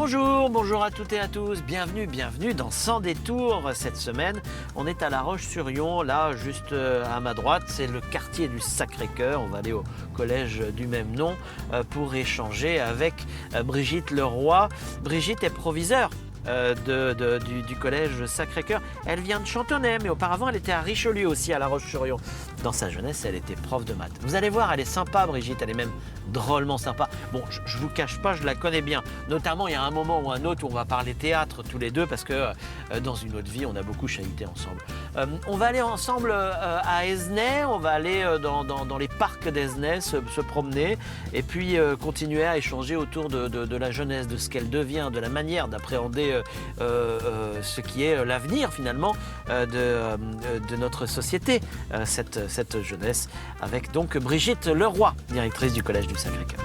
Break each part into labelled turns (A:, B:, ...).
A: Bonjour à toutes et à tous, bienvenue dans Sans détour. Cette semaine, on est à La Roche-sur-Yon, là juste à ma droite, c'est le quartier du Sacré-Cœur. On va aller au collège du même nom pour échanger avec Brigitte Leroy. Brigitte est proviseure du collège Sacré-Cœur. Elle vient de Chantonnay, mais auparavant elle était à Richelieu aussi, à La Roche-sur-Yon. Dans sa jeunesse, elle était prof de maths. Vous allez voir, elle est sympa, Brigitte, elle est même drôlement sympa. Bon, je vous cache pas, je la connais bien. Notamment, il y a un moment ou un autre où on va parler théâtre tous les deux, parce que dans une autre vie, on a beaucoup chahuté ensemble. On va aller ensemble à Esnay, on va aller dans les parcs d'Esnay, se promener, et puis continuer à échanger autour de la jeunesse, de ce qu'elle devient, de la manière d'appréhender ce qui est l'avenir finalement de notre société, cette jeunesse, avec donc Brigitte Leroy, directrice du collège du Sacré-Cœur.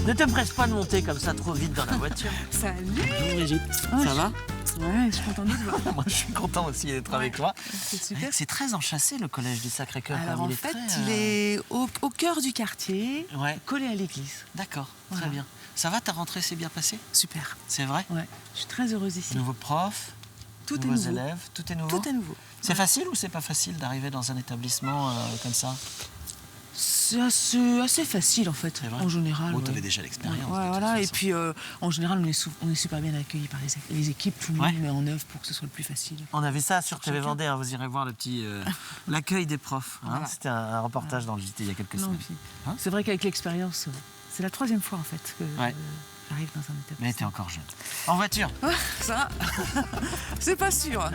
A: Ne te presse pas de monter comme ça trop vite dans la voiture.
B: Salut
A: Brigitte, ça va?
B: Ouais, je suis contente de te voir.
A: Moi, je suis content aussi d'être avec toi.
B: C'est super.
A: C'est très enchâssé, le collège du Sacré-Cœur.
B: Alors en fait, il est au cœur du quartier,
A: Ouais.
B: collé à l'église.
A: D'accord,
B: Voilà.
A: très bien. Ça va, ta rentrée s'est bien passée?
B: Super.
A: C'est vrai?
B: Ouais, je suis très heureuse ici.
A: Nouveaux profs,
B: Tout est
A: nouveaux
B: nouveau.
A: élèves, tout est nouveau?
B: Tout est nouveau.
A: C'est facile ou c'est pas facile d'arriver dans un établissement comme ça?
B: C'est assez facile en fait,
A: C'est vrai?
B: en général.
A: Oh,
B: ouais.
A: tu avais déjà l'expérience.
B: Ouais,
A: de toute
B: voilà. Et
A: façon.
B: puis en général, on est super bien accueillis par les équipes. Tout le monde
A: Ouais.
B: met en œuvre pour que ce soit le plus facile.
A: On a vu ça sur TV
B: Chacun.
A: Vendée, hein, vous irez voir le petit l'accueil des profs. Hein.
B: Voilà.
A: C'était un reportage dans le JT il y a quelques
B: Non,
A: semaines.
B: puis,
A: Hein
B: c'est vrai qu'avec l'expérience, c'est la 3e fois en fait que
A: Ouais.
B: j'arrive dans un établissement.
A: Mais t'es encore jeune. En voiture?
B: Ça, c'est pas sûr.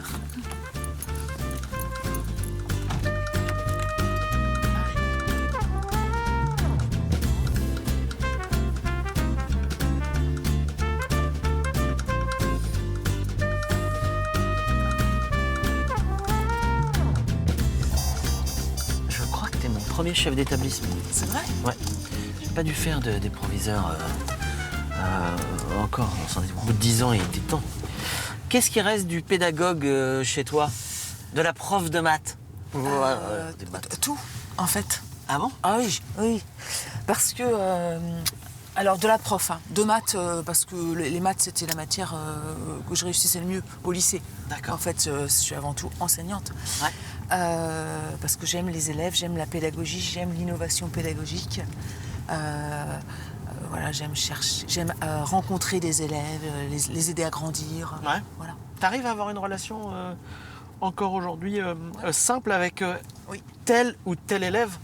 A: Je crois que t'es mon premier chef d'établissement.
B: C'est vrai?
A: Ouais. J'ai pas dû faire des proviseurs encore. Au bout de 10 ans, il était temps. Qu'est-ce qui reste du pédagogue chez toi? De la prof de maths? Des maths.
B: Tout, en fait.
A: Ah bon?
B: Ah oui, oui. Parce que, alors de la prof, hein, de maths, parce que les maths c'était la matière que je réussissais le mieux au lycée.
A: D'accord.
B: En fait, je suis avant tout enseignante.
A: Ouais.
B: Parce que j'aime les élèves, j'aime la pédagogie, j'aime l'innovation pédagogique. Voilà, j'aime rencontrer des élèves, les aider à grandir.
A: Ouais.
B: Voilà.
A: T'arrives à avoir une relation encore aujourd'hui simple avec
B: Oui.
A: tel ou tel élève?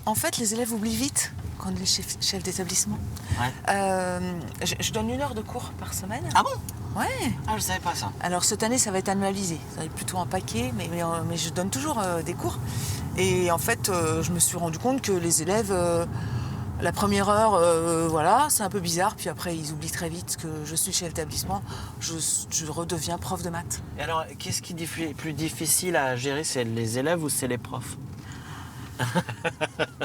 B: En fait, les élèves oublient vite quand on est chef d'établissement.
A: Ouais.
B: Je donne 1 heure de cours par semaine.
A: Ah bon?
B: Ouais.
A: Ah, je savais pas ça.
B: Alors cette année, ça va être annualisé. Ça va être plutôt un paquet, mais je donne toujours des cours. Et en fait, je me suis rendu compte que les élèves, la première heure, voilà, c'est un peu bizarre. Puis après, ils oublient très vite que je suis chef d'établissement. Je redeviens prof de maths.
A: Et alors, qu'est-ce qui est plus difficile à gérer? C'est les élèves ou c'est les profs?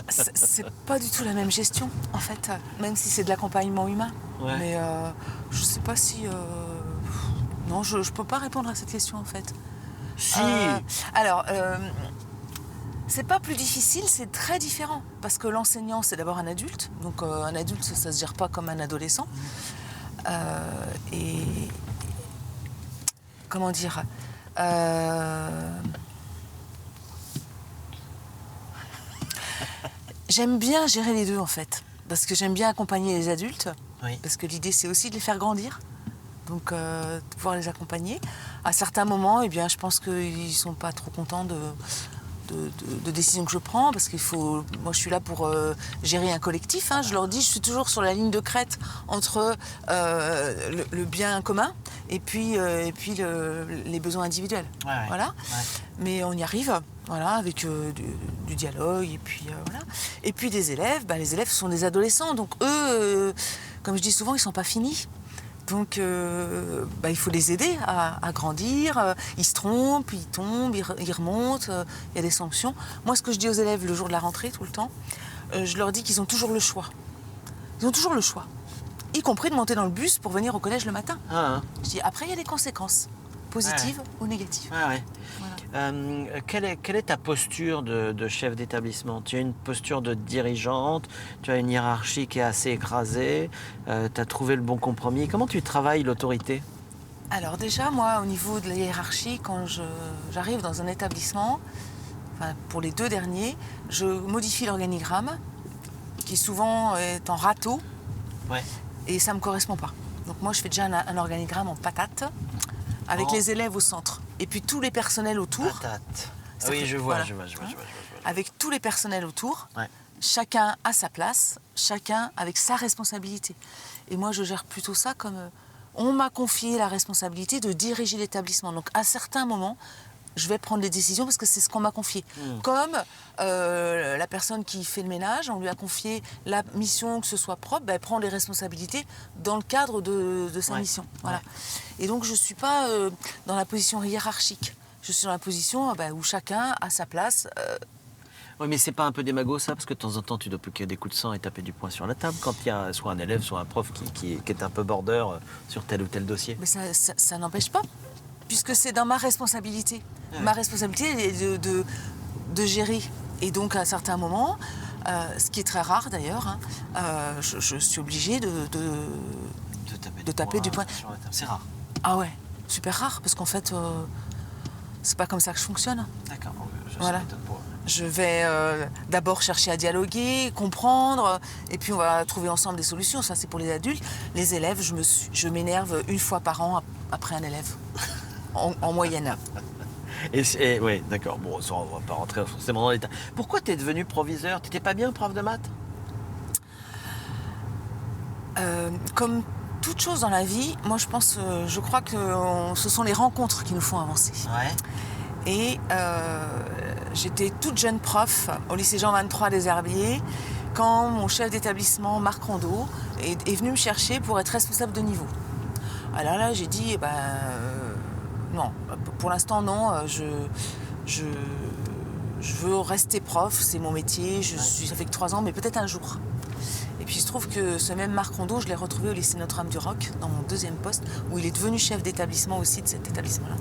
B: C'est pas du tout la même gestion, en fait, même si c'est de l'accompagnement humain.
A: Ouais.
B: Mais je sais pas si... Non, je peux pas répondre à cette question, en fait.
A: Si.
B: Alors, c'est pas plus difficile, c'est très différent. Parce que l'enseignant, c'est d'abord un adulte. Donc, un adulte, ça se gère pas comme un adolescent. Et... Comment dire J'aime bien gérer les deux, en fait. Parce que j'aime bien accompagner les adultes.
A: Oui.
B: Parce que l'idée, c'est aussi de les faire grandir. Donc, de pouvoir les accompagner. À certains moments, eh bien, je pense qu'ils ne sont pas trop contents de décisions que je prends. Parce qu'il faut... Moi, je suis là pour gérer un collectif. Hein. Je leur dis, je suis toujours sur la ligne de crête entre le bien commun et puis les besoins individuels.
A: Ouais, ouais.
B: Voilà.
A: Ouais.
B: Mais on y arrive. Voilà, avec du dialogue et puis voilà. Et puis des élèves, les élèves sont des adolescents, donc eux, comme je dis souvent, ils sont pas finis. Donc il faut les aider à grandir. Ils se trompent, ils tombent, ils remontent, il y a des sanctions. Moi, ce que je dis aux élèves le jour de la rentrée, tout le temps, je leur dis qu'ils ont toujours le choix. Ils ont toujours le choix, y compris de monter dans le bus pour venir au collège le matin.
A: Ah, hein.
B: Je dis, après, il y a des conséquences, positives ou négatives.
A: Ah, ouais. Quelle est ta posture de chef d'établissement? Tu as une posture de dirigeante, tu as une hiérarchie qui est assez écrasée, tu as trouvé le bon compromis. Comment tu travailles l'autorité?
B: Alors déjà, moi, au niveau de la hiérarchie, j'arrive dans un établissement, enfin, pour les 2 derniers, je modifie l'organigramme, qui souvent est en râteau,
A: Ouais.
B: et ça ne me correspond pas. Donc moi, je fais déjà un organigramme en patate, avec les élèves au centre. Et puis tous les personnels autour.
A: Patate.
B: Ça
A: Oui,
B: fait-
A: je vois,
B: voilà.
A: je vois.
B: Avec tous les personnels autour,
A: Ouais.
B: chacun à sa place, chacun avec sa responsabilité. Et moi, je gère plutôt ça comme... on m'a confié la responsabilité de diriger l'établissement. Donc à certains moments, je vais prendre les décisions parce que c'est ce qu'on m'a confié. Comme la personne qui fait le ménage, on lui a confié la mission que ce soit propre, ben, elle prend les responsabilités dans le cadre de sa
A: Ouais.
B: mission. Voilà.
A: Ouais.
B: Et donc je ne suis pas dans la position hiérarchique. Je suis dans la position où chacun a sa place.
A: Oui, mais c'est pas un peu démago ça? Parce que de temps en temps, tu dois piquer des coups de sang et taper du poing sur la table quand il y a soit un élève, soit un prof qui est un peu border sur tel ou tel dossier.
B: Mais ça n'empêche pas, puisque c'est dans ma responsabilité.
A: Ouais.
B: Ma responsabilité est de gérer. Et donc, à certains moments, ce qui est très rare d'ailleurs, je suis obligée de taper du poing.
A: sur la table. C'est rare.
B: Ah ouais, super rare, parce qu'en fait, c'est pas comme ça que je fonctionne.
A: D'accord.
B: Voilà.
A: Ça m'étonne pas.
B: Je vais d'abord chercher à dialoguer, comprendre, et puis on va trouver ensemble des solutions. Ça, c'est pour les adultes. Les élèves, je m'énerve une fois par an après un élève, en moyenne.
A: Et oui, d'accord. Bon, ça, on va pas rentrer forcément dans les détails. Pourquoi tu es devenu proviseur? T'étais pas bien prof de maths?
B: Comme toute chose dans la vie, moi je crois que ce sont les rencontres qui nous font avancer.
A: Ouais.
B: Et j'étais toute jeune prof au lycée Jean 23 des Herbiers quand mon chef d'établissement, Marc Rondeau, est venu me chercher pour être responsable de niveau. Alors là, j'ai dit, non, pour l'instant non, je veux rester prof, c'est mon métier, ça fait que 3 ans, mais peut-être un jour. Et puis il se trouve que ce même Marc Rondeau, je l'ai retrouvé au lycée Notre-Dame-du-Roc, dans mon 2e poste, où il est devenu chef d'établissement aussi de cet établissement-là.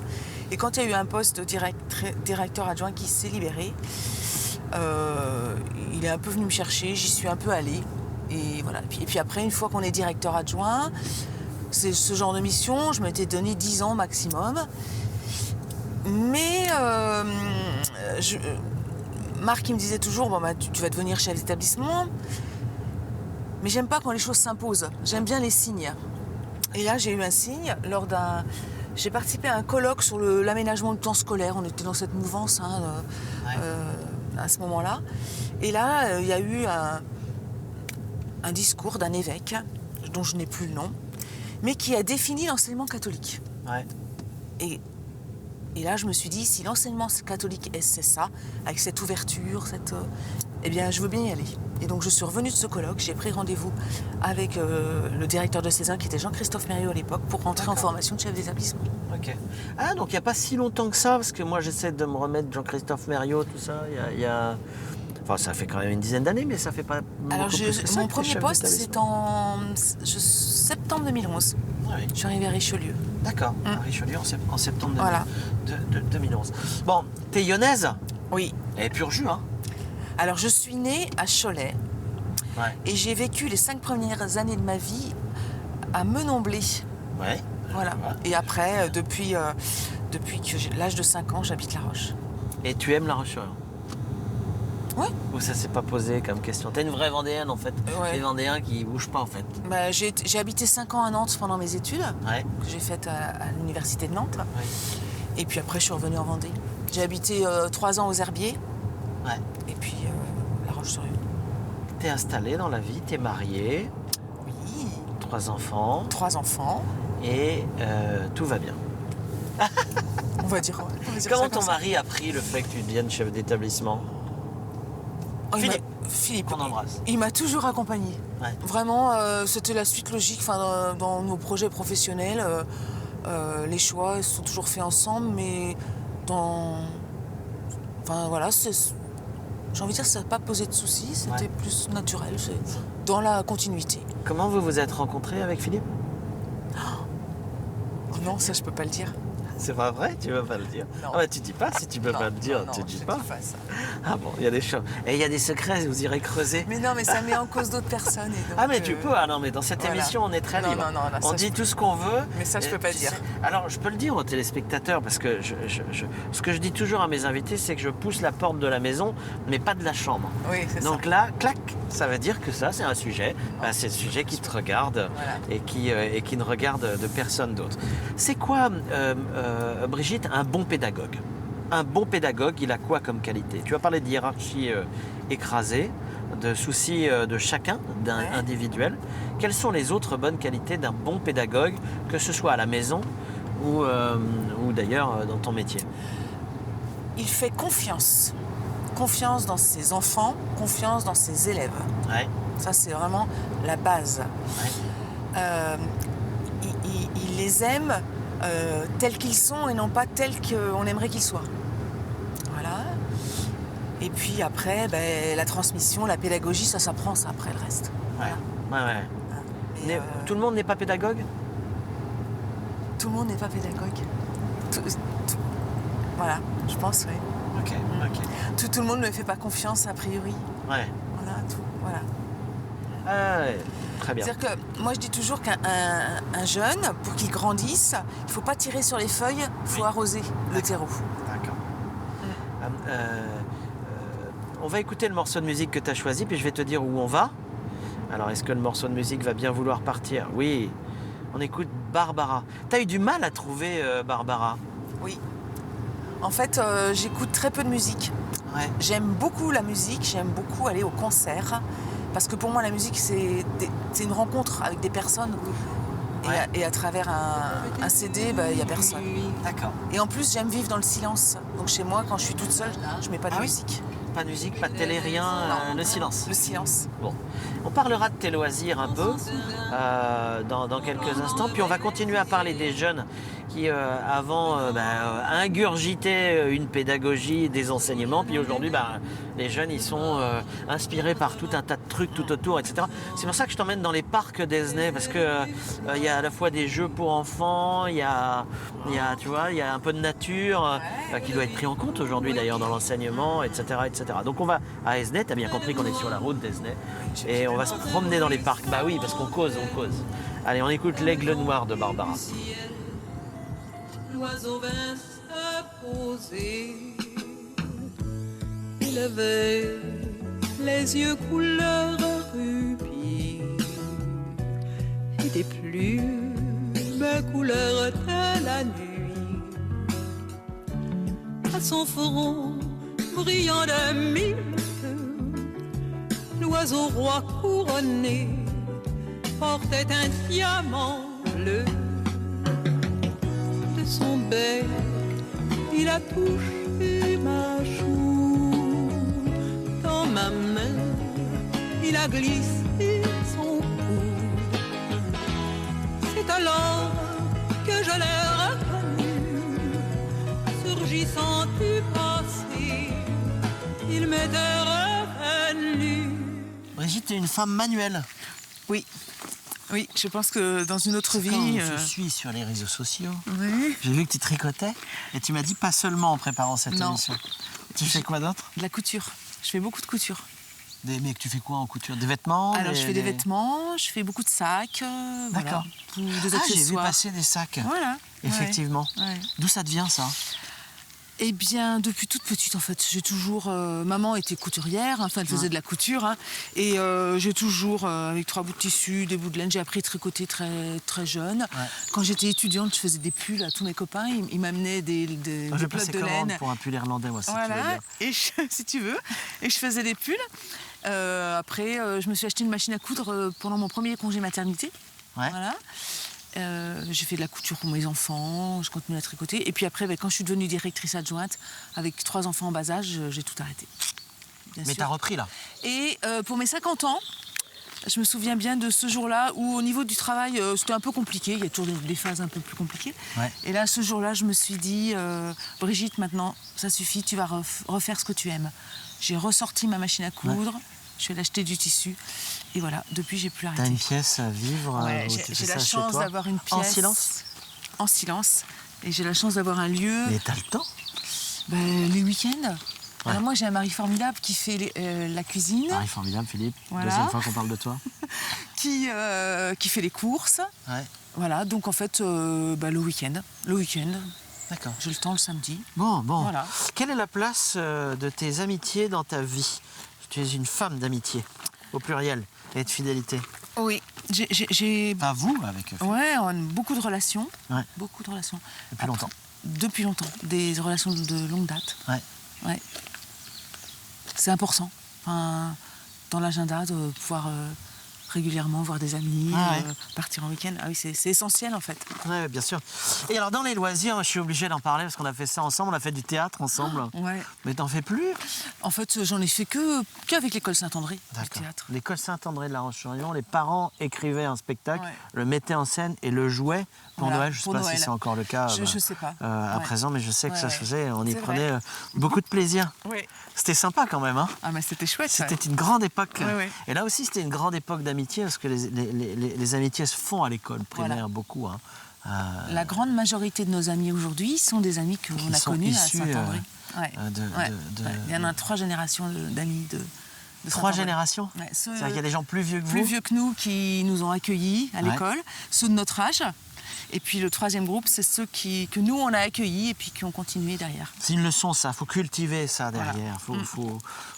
B: Et quand il y a eu un poste de directeur adjoint qui s'est libéré, il est un peu venu me chercher, j'y suis un peu allée. Et voilà. Et puis après, une fois qu'on est directeur adjoint, c'est ce genre de mission, je m'étais donné 10 ans maximum. Mais Marc, il me disait toujours, tu vas devenir chef d'établissement. Mais j'aime pas quand les choses s'imposent. J'aime bien les signes. Et là, j'ai eu un signe lors d'un... J'ai participé à un colloque sur l'aménagement du temps scolaire. On était dans cette mouvance à ce moment-là. Et là, il y a eu un discours d'un évêque, dont je n'ai plus le nom, mais qui a défini l'enseignement catholique.
A: Ouais.
B: Et là, je me suis dit, si l'enseignement catholique c'est ça, avec cette ouverture, eh bien, je veux bien y aller. Et donc, je suis revenue de ce colloque, j'ai pris rendez-vous avec le directeur de Cézanne, qui était Jean-Christophe Mériot à l'époque, pour rentrer en formation de chef d'établissement.
A: Ok. Ah, donc il n'y a pas si longtemps que ça, parce que moi, j'essaie de me remettre Jean-Christophe Mériot, tout ça. Il y a... Enfin, ça fait quand même une dizaine d'années, mais ça fait pas
B: Alors,
A: beaucoup plus que ça
B: mon
A: que
B: premier
A: chef
B: poste,
A: d'établissement.
B: c'est en septembre 2011.
A: Ah oui.
B: Je suis arrivée à Richelieu.
A: D'accord, à Richelieu en septembre
B: Voilà.
A: 2011. Bon, t'es lyonnaise
B: Oui.
A: et pur jus, hein?
B: Alors, je suis née à Cholet
A: Ouais.
B: et j'ai vécu les 5 premières années de ma vie à Menomblé.
A: Ouais.
B: Voilà.
A: Ouais.
B: Et après, depuis que j'ai l'âge de 5 ans, j'habite La Roche.
A: Et tu aimes La Roche-sur-Yon?
B: Oui.
A: Ou ça s'est pas posé comme question? T'es une vraie Vendéenne en fait.
B: Ouais.
A: T'es Vendéen qui bouge pas en fait.
B: J'ai habité 5 ans à Nantes pendant mes études,
A: Ouais.
B: que j'ai faites à l'université de Nantes.
A: Ouais.
B: Et puis après, je suis revenue en Vendée. J'ai habité 3 ans aux Herbiers.
A: Ouais.
B: Et puis La Roche-sur-Yon.
A: T'es installée dans la vie, t'es mariée,
B: Oui.
A: 3 enfants
B: 3 enfants.
A: et tout va bien.
B: On va dire. On va dire
A: Comment
B: ça
A: ton
B: comme ça.
A: mari a pris le fait que tu deviennes chef d'établissement?
B: Oh,
A: Philippe, qu'on embrasse.
B: Il m'a toujours accompagné.
A: Ouais.
B: Vraiment, c'était la suite logique. Dans nos projets professionnels, les choix sont toujours faits ensemble, mais voilà, j'ai envie de dire que ça n'a pas posé de soucis, c'était plus naturel, c'est dans la continuité.
A: Comment vous vous êtes rencontrés avec Philippe?
B: Oh non, ça je peux pas le dire.
A: C'est pas vrai? Tu veux pas le dire?
B: Non.
A: Ah bah tu dis pas, si tu peux pas le dire, tu dis pas.
B: Ça.
A: Ah bon, il y a des choses. Et il y a des secrets, vous irez creuser.
B: Mais non, mais ça met en cause d'autres personnes. Et donc,
A: Ah mais tu peux, ah non mais dans cette
B: voilà.
A: émission on est très
B: Non,
A: libre.
B: non, là,
A: On
B: ça,
A: dit
B: je
A: tout ce qu'on veut.
B: Mais ça, je peux pas
A: Tu
B: dire.
A: sais, alors je peux le dire aux téléspectateurs parce que ce que je dis toujours à mes invités, c'est que je pousse la porte de la maison, mais pas de la chambre.
B: Oui, c'est ça.
A: Donc là, clac, ça veut dire que ça c'est un sujet. Ben, c'est le sujet qui te regarde
B: Voilà.
A: et qui ne regarde de personne d'autre. C'est quoi, Brigitte, un bon pédagogue? Un bon pédagogue, il a quoi comme qualité? Tu as parlé de hiérarchie écrasée, de soucis de chacun, individuel. Quelles sont les autres bonnes qualités d'un bon pédagogue, que ce soit à la maison ou d'ailleurs dans ton métier?
B: Il fait confiance. Confiance dans ses enfants, confiance dans ses élèves.
A: Ouais.
B: Ça, c'est vraiment la base.
A: Ouais.
B: Il les aime tels qu'ils sont et non pas tels qu'on aimerait qu'ils soient. Voilà. Et puis après, la transmission, la pédagogie, ça s'apprend, ça après le reste.
A: Ouais.
B: Voilà.
A: Ouais.
B: Mais,
A: Tout le monde n'est pas pédagogue?
B: tout le monde n'est pas pédagogue. Voilà, je pense, oui.
A: Ok.
B: Tout le monde ne me fait pas confiance a priori.
A: Ouais.
B: Voilà, tout. Voilà.
A: Ah ouais. Très bien.
B: C'est-à-dire que moi je dis toujours qu'un jeune, pour qu'il grandisse, il ne faut pas tirer sur les feuilles, il faut arroser le terreau.
A: D'accord. On va écouter le morceau de musique que tu as choisi, puis je vais te dire où on va. Alors, est-ce que le morceau de musique va bien vouloir partir? Oui. On écoute Barbara. Tu as eu du mal à trouver Barbara?
B: Oui. En fait, j'écoute très peu de musique.
A: Ouais.
B: J'aime beaucoup la musique, j'aime beaucoup aller au concert. Parce que pour moi, la musique, c'est une rencontre avec des personnes.
A: Ouais.
B: Et à travers un CD, il n'y a personne.
A: D'accord.
B: Et en plus, j'aime vivre dans le silence. Donc chez moi, quand je suis toute seule, je ne mets pas de
A: Ah oui?
B: musique.
A: Pas de musique, pas de télé, rien,
B: Non.
A: le silence.
B: Le silence.
A: Bon, on parlera de tes loisirs un peu dans quelques instants, puis on va continuer à parler des jeunes qui avant ingurgitaient une pédagogie, des enseignements, puis aujourd'hui les jeunes ils sont inspirés par tout un tas de trucs tout autour, etc. C'est pour ça que je t'emmène dans les parcs d'Esnay, parce que il y a à la fois des jeux pour enfants, il y a tu vois, il y a un peu de nature qui doit être pris en compte aujourd'hui d'ailleurs dans l'enseignement, etc., etc. Donc on va à Esnay, t'as bien compris qu'on est sur la route d'Esnay, et on va se promener dans les parcs. Bah oui, parce qu'on cause. Allez, on écoute l'Aigle Noir de Barbara.
C: L'oiseau vint se poser. Il avait les yeux couleur rubis et des plumes couleur de la nuit. À son front brillant de mille feux, l'oiseau roi couronné portait un diamant bleu. De son bec, il a touché ma joue. Dans ma main, il a glissé son cou. C'est alors que je l'ai reconnu, surgissant du passé, il m'était revenu.
A: Brigitte, t'es une femme manuelle.
B: Oui. Oui, je pense que dans une autre vie...
A: Quand on se suit sur les réseaux sociaux,
B: Oui.
A: j'ai vu que tu tricotais et tu m'as dit pas seulement en préparant cette
B: Non.
A: émission. Tu fais quoi d'autre?
B: De la couture. Je fais beaucoup de couture.
A: Mais tu fais quoi en couture? Des vêtements?
B: Alors, je fais des vêtements, je fais beaucoup de sacs,
A: D'accord.
B: Voilà, des
A: Ah,
B: accessoires.
A: j'ai vu passer des sacs.
B: Voilà.
A: Effectivement.
B: Ouais.
A: D'où ça te vient, ça?
B: Eh bien, depuis toute petite, en fait, j'ai toujours... maman était couturière, enfin, elle faisait de la couture. Hein, et j'ai toujours, avec 3 bouts de tissu, des bouts de laine, j'ai appris à tricoter très, très jeune. Ouais. Quand j'étais étudiante, je faisais des pulls à tous mes copains. Ils m'amenaient des
A: je
B: plots de
A: commande
B: laine.
A: pour un pull irlandais, moi, si tu veux
B: Voilà,
A: bien.
B: et si tu veux. Et je faisais des pulls. Après, je me suis acheté une machine à coudre pendant mon premier congé maternité.
A: Ouais.
B: Voilà. J'ai fait de la couture pour mes enfants, je continue à tricoter. Et puis après, quand je suis devenue directrice adjointe, avec 3 enfants en bas âge, j'ai tout arrêté.
A: Mais t'as repris, là?
B: Et pour mes 50 ans, je me souviens bien de ce jour-là où, au niveau du travail, c'était un peu compliqué. Il y a toujours des phases un peu plus compliquées. Ouais. Et là, ce jour-là, je me suis dit, Brigitte, maintenant, ça suffit, tu vas refaire ce que tu aimes. J'ai ressorti ma machine à coudre. Ouais. Je vais l'acheter du tissu. Et voilà, depuis, j'ai plus arrêté.
A: T'as une pièce à vivre?
B: Ouais, j'ai la chance d'avoir une pièce.
A: En silence?
B: En silence. Et j'ai la chance d'avoir un lieu
A: Mais t'as le temps?
B: les week-ends. Alors moi, j'ai un mari formidable qui fait la cuisine.
A: Mari formidable, Philippe.
B: Voilà.
A: Deuxième fois qu'on parle de toi.
B: qui fait les courses.
A: Ouais.
B: Voilà, donc en fait, le week-end. Le week-end,
A: D'accord.
B: j'ai le temps le samedi.
A: Bon.
B: Voilà.
A: Quelle est la place de tes amitiés dans ta vie? Tu es une femme d'amitié, au pluriel, et de fidélité.
B: Oui, j'ai
A: Pas vous, avec eux.
B: ouais, on a beaucoup de relations.
A: Ouais.
B: Beaucoup de relations.
A: Depuis longtemps.
B: Depuis longtemps. Des relations de longue date.
A: Ouais.
B: Ouais. C'est important. Enfin, dans l'agenda de pouvoir régulièrement voir des amis, partir en week-end. Ah oui, c'est essentiel en fait.
A: Ouais, bien sûr. Et alors, dans les loisirs, je suis obligé d'en parler parce qu'on a fait ça ensemble, on a fait du théâtre ensemble.
B: Ouais.
A: Mais t'en fais plus?
B: En fait, j'en ai fait qu'avec l'école Saint-André, du théâtre.
A: L'école Saint-André de La Roche-sur-Yon, les parents écrivaient un spectacle,
B: Ouais.
A: le mettaient en scène et le jouaient pour
B: Voilà,
A: Noël. Je ne sais
B: pour
A: pas
B: Noël.
A: si c'est encore le cas
B: Je sais pas.
A: à
B: Ouais.
A: présent, mais je sais que ça se faisait. On y
B: C'est
A: prenait
B: vrai.
A: beaucoup de plaisir.
B: Oui.
A: C'était sympa quand même. Hein.
B: Ah, mais c'était chouette. ça.
A: C'était une grande époque.
B: Ouais.
A: Et là aussi, c'était une grande époque d'amitié parce que les amitiés se font à l'école primaire
B: Voilà.
A: beaucoup. Hein.
B: La grande majorité de nos amis aujourd'hui sont des amis qu'on a
A: sont
B: connus à
A: issus,
B: Saint-André. Ouais.
A: ouais.
B: Il y en a 3 générations d'amis de
A: 3
B: Saint-André.
A: générations.
B: Ouais, ceux
A: C'est-à-dire qu'il y a des gens plus vieux que
B: plus
A: vous.
B: vieux que nous qui nous ont accueillis à
A: Ouais.
B: l'école, ceux de notre âge. Et puis le 3e groupe, c'est ceux que nous, on a accueillis et puis qui ont continué derrière.
A: C'est une leçon, ça. Il faut cultiver ça
B: Voilà.
A: derrière. Il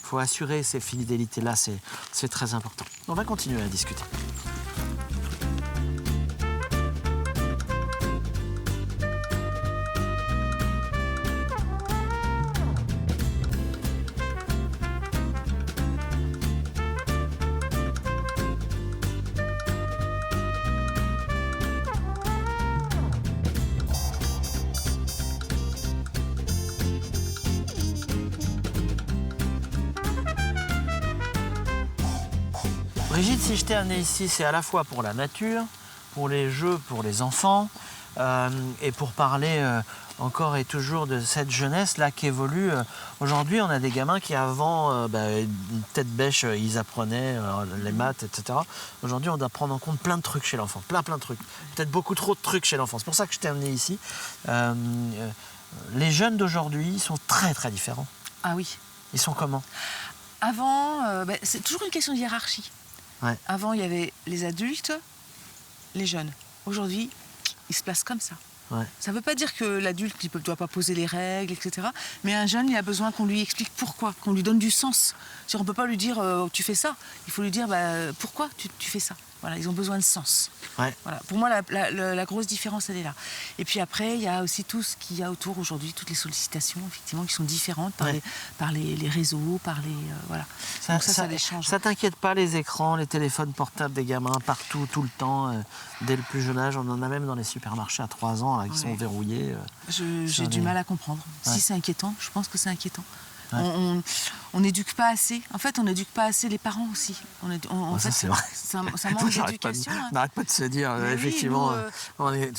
A: faut assurer ces fidélités-là. C'est très important. On va continuer à discuter. Brigitte, si je t'ai amené ici, c'est à la fois pour la nature, pour les jeux, pour les enfants, et pour parler encore et toujours de cette jeunesse-là qui évolue. Aujourd'hui, on a des gamins qui avant, une tête bêche, ils apprenaient les maths, etc. Aujourd'hui, on doit prendre en compte plein de trucs chez l'enfant, plein de trucs. Peut-être beaucoup trop de trucs chez l'enfant. C'est pour ça que je t'ai amené ici. Les jeunes d'aujourd'hui sont très très différents.
B: Ah oui.
A: Ils sont comment?
B: Avant, c'est toujours une question de hiérarchie.
A: Ouais.
B: Avant, il y avait les adultes, les jeunes. Aujourd'hui, ils se placent comme ça.
A: Ouais.
B: Ça ne veut pas dire que l'adulte ne doit pas poser les règles, etc. Mais un jeune, il a besoin qu'on lui explique pourquoi, qu'on lui donne du sens. On ne peut pas lui dire tu fais ça. Il faut lui dire pourquoi tu fais ça. Voilà, ils ont besoin de sens.
A: Ouais.
B: Voilà. Pour moi, la grosse différence, elle est là. Et puis après, il y a aussi tout ce qu'il y a autour aujourd'hui, toutes les sollicitations, effectivement, qui sont différentes par les réseaux, par les... voilà. Donc ça les change.
A: Ça t'inquiète pas, les écrans, les téléphones portables des gamins, partout, tout le temps, dès le plus jeune âge. On en a même dans les supermarchés à 3 ans là, qui sont verrouillés.
B: J'ai du mal à comprendre.
A: Ouais.
B: Si c'est inquiétant, je pense que c'est inquiétant.
A: Ouais.
B: On n'éduque pas assez. En fait, on n'éduque pas assez les parents aussi.
A: Ça, c'est vrai.
B: Ça manque d'éducation.
A: On n'arrête pas de se dire,
B: Mais oui,
A: effectivement,
B: nous,
A: on est...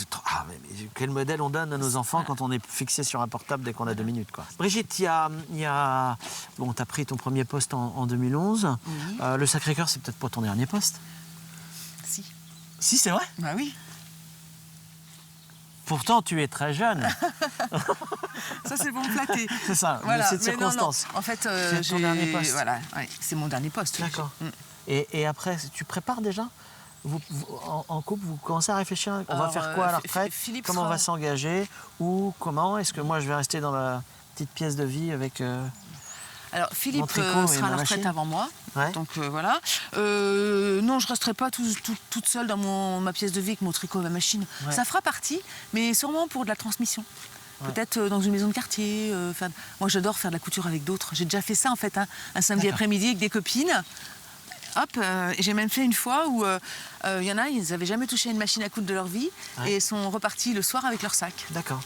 A: mais quel modèle on donne à nos enfants quand on est fixé sur un portable dès qu'on a 2 minutes, quoi. Brigitte, bon, tu as pris ton premier poste en 2011.
B: Oui.
A: Le Sacré-Cœur, c'est peut-être pas ton dernier poste?
B: Si.
A: Si, c'est vrai.
B: Bah oui.
A: Pourtant, tu es très jeune.
B: Ça, c'est bon flatter.
A: C'est ça,
B: Voilà.
A: c'est de
B: Mais non, non.
A: circonstance.
B: En fait,
A: C'est ton dernier poste.
B: Voilà, ouais, c'est mon dernier poste.
A: D'accord.
B: Mm.
A: Et après, tu prépares déjà en couple, vous commencez à réfléchir, on va
B: Alors,
A: faire quoi à la retraite?
B: Philippe
A: Comment on
B: sera-
A: va s'engager? Ou comment? Est-ce que moi, je vais rester dans la petite pièce de vie avec...
B: Alors,
A: Mon
B: Philippe
A: tricot et
B: sera à
A: ma
B: la retraite
A: machine.
B: avant moi.
A: Ouais.
B: Donc voilà. Non, je ne resterai pas toute seule dans ma pièce de vie avec mon tricot et ma machine.
A: Ouais.
B: Ça fera partie, mais sûrement pour de la transmission.
A: Ouais.
B: Peut-être dans une maison de quartier. Moi, j'adore faire de la couture avec d'autres. J'ai déjà fait ça, en fait, un samedi
A: D'accord.
B: après-midi avec des copines. Hop, et j'ai même fait une fois où il y en a, ils n'avaient jamais touché à une machine à coudre de leur vie
A: Ouais.
B: et sont repartis le soir avec leur sac.
A: D'accord.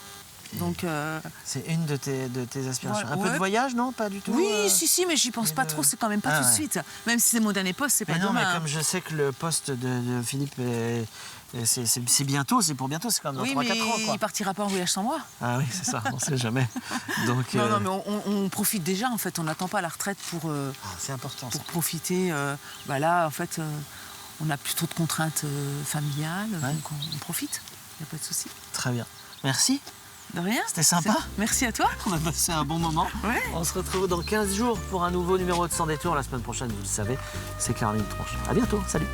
B: Donc,
A: C'est une de tes aspirations.
B: Ouais,
A: Un peu de
B: ouais.
A: voyage, non? Pas du tout?
B: oui, si, mais j'y pense
A: et
B: pas
A: de-
B: trop, c'est quand même pas
A: Ah,
B: tout de
A: ouais.
B: suite. Même si c'est mon dernier poste, c'est pas
A: Mais non,
B: demain.
A: mais
B: hein.
A: comme je sais que le poste de Philippe, c'est bientôt, c'est pour bientôt, c'est quand même dans
B: Oui,
A: 3-4 ans,
B: mais
A: quoi.
B: il partira pas en voyage sans moi.
A: Ah oui, c'est ça, on sait jamais. Donc,
B: Non, mais on profite déjà, en fait. On n'attend pas la retraite pour
A: c'est important, ça.
B: profiter. Là, en fait, on n'a plus trop de contraintes familiales,
A: Ouais.
B: donc on profite. Il n'y a pas de souci.
A: Très bien. Merci.
B: De rien.
A: C'était sympa.
B: Merci à toi.
A: On a passé un bon moment.
B: Ouais.
A: On se retrouve dans 15 jours pour un nouveau numéro de Sans Détour. La semaine prochaine, vous le savez, c'est Caroline Tronche. À bientôt. Salut.